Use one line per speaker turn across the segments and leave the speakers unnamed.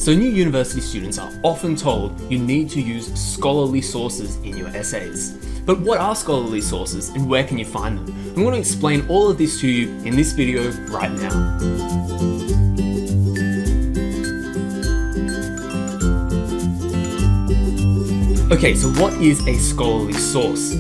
So new university students are often told you need to use scholarly sources in your essays. But what are scholarly sources and where can you find them? I'm going to explain all of this to you in this video right now. Okay, so what is a scholarly source?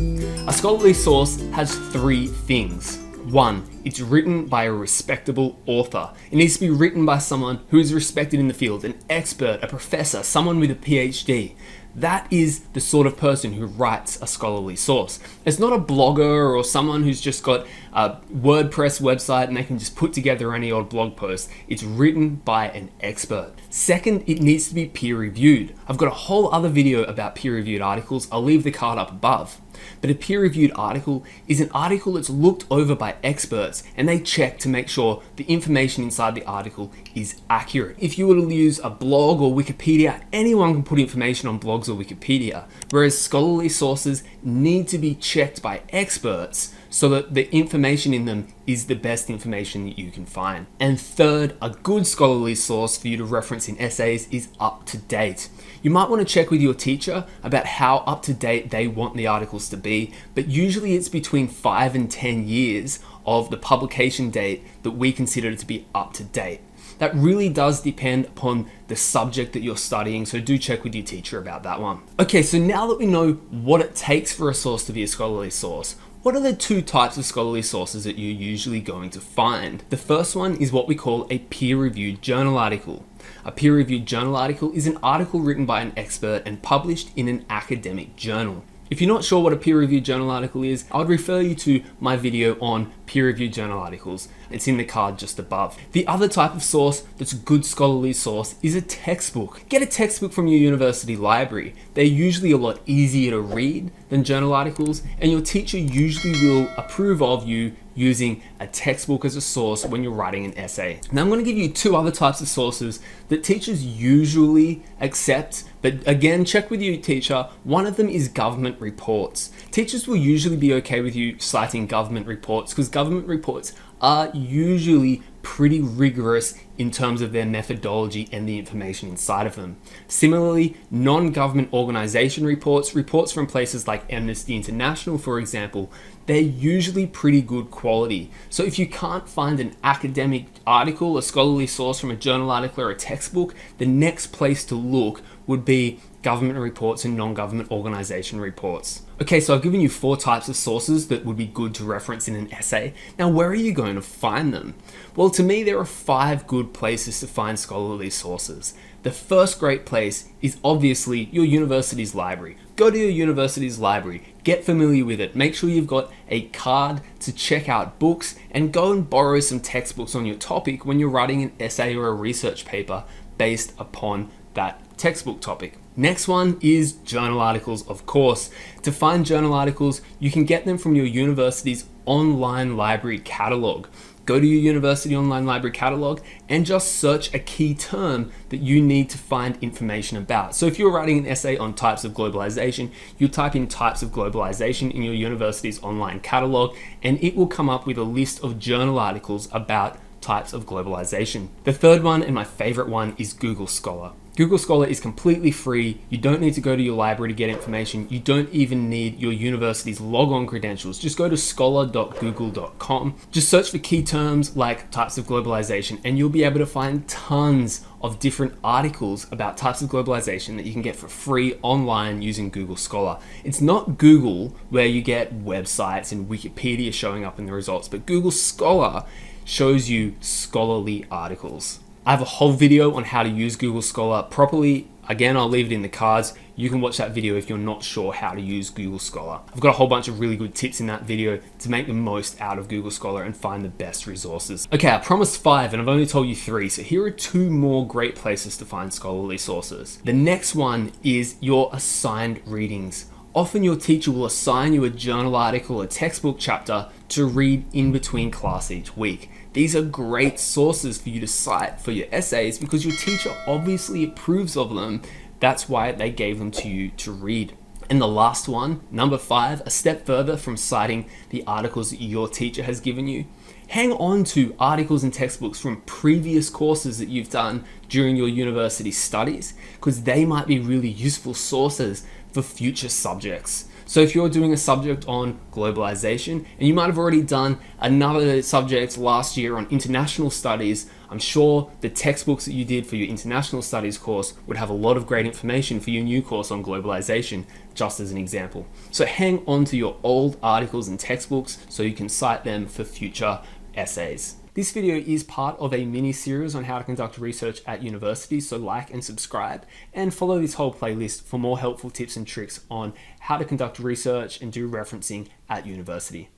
A scholarly source has three things. One, it's written by a respectable author. It needs to be written by someone who is respected in the field, an expert, a professor, someone with a PhD. That is the sort of person who writes a scholarly source. It's not a blogger or someone who's just got a WordPress website and they can just put together any old blog post. It's written by an expert. Second, it needs to be peer-reviewed. I've got a whole other video about peer-reviewed articles. I'll leave the card up above. But a peer-reviewed article is an article that's looked over by experts and they check to make sure the information inside the article is accurate. If you were to use a blog or Wikipedia, anyone can put information on blogs or Wikipedia, whereas scholarly sources need to be checked by experts so that the information in them is the best information that you can find. And third, a good scholarly source for you to reference in essays is up to date. You might want to check with your teacher about how up to date they want the articles to be, but usually it's between 5 and 10 years of the publication date that we consider to be up to date. That really does depend upon the subject that you're studying, so do check with your teacher about that one. Okay, so now that we know what it takes for a source to be a scholarly source, what are the two types of scholarly sources that you're usually going to find? The first one is what we call a peer-reviewed journal article. A peer-reviewed journal article is an article written by an expert and published in an academic journal. If you're not sure what a peer-reviewed journal article is, I would refer you to my video on peer-reviewed journal articles. It's in the card just above. The other type of source that's a good scholarly source is a textbook. Get a textbook from your university library. They're usually a lot easier to read than journal articles, and your teacher usually will approve of you using a textbook as a source when you're writing an essay. Now I'm going to give you two other types of sources that teachers usually accept, but again, check with your teacher. One of them is government reports. Teachers will usually be okay with you citing government reports because government reports are usually pretty rigorous in terms of their methodology and the information inside of them. Similarly, non-government organization reports from places like Amnesty International, for example, they're usually pretty good quality. So if you can't find an academic article, a scholarly source from a journal article or a textbook, the next place to look would be government reports and non-government organization reports. Okay, so I've given you 4 types of sources that would be good to reference in an essay. Now, where are you going to find them? Well, to me, there are 5 good places to find scholarly sources. The first great place is obviously your university's library. Go to your university's library, get familiar with it, make sure you've got a card to check out books, and go and borrow some textbooks on your topic when you're writing an essay or a research paper based upon that textbook topic. Next one is journal articles, of course. To find journal articles, you can get them from your university's online library catalog. Go to your university online library catalog and just search a key term that you need to find information about. So if you're writing an essay on types of globalization, you type in types of globalization in your university's online catalog and it will come up with a list of journal articles about types of globalization. The third one, and my favorite one, is Google Scholar. Google Scholar is completely free. You don't need to go to your library to get information. You don't even need your university's logon credentials. Just go to scholar.google.com. Just search for key terms like types of globalization and you'll be able to find tons of different articles about types of globalization that you can get for free online using Google Scholar. It's not Google where you get websites and Wikipedia showing up in the results, but Google Scholar shows you scholarly articles. I have a whole video on how to use Google Scholar properly. Again, I'll leave it in the cards. You can watch that video if you're not sure how to use Google Scholar. I've got a whole bunch of really good tips in that video to make the most out of Google Scholar and find the best resources. Okay, I promised 5 and I've only told you 3, so here are 2 more great places to find scholarly sources. The next one is your assigned readings. Often your teacher will assign you a journal article or textbook chapter to read in between class each week. These are great sources for you to cite for your essays because your teacher obviously approves of them. That's why they gave them to you to read. And the last one, number 5, a step further from citing the articles that your teacher has given you, hang on to articles and textbooks from previous courses that you've done during your university studies, because they might be really useful sources for future subjects. So if you're doing a subject on globalization, and you might have already done another subject last year on international studies, I'm sure the textbooks that you did for your international studies course would have a lot of great information for your new course on globalization, just as an example. So hang on to your old articles and textbooks so you can cite them for future essays. This video is part of a mini series on how to conduct research at university, so like and subscribe and follow this whole playlist for more helpful tips and tricks on how to conduct research and do referencing at university.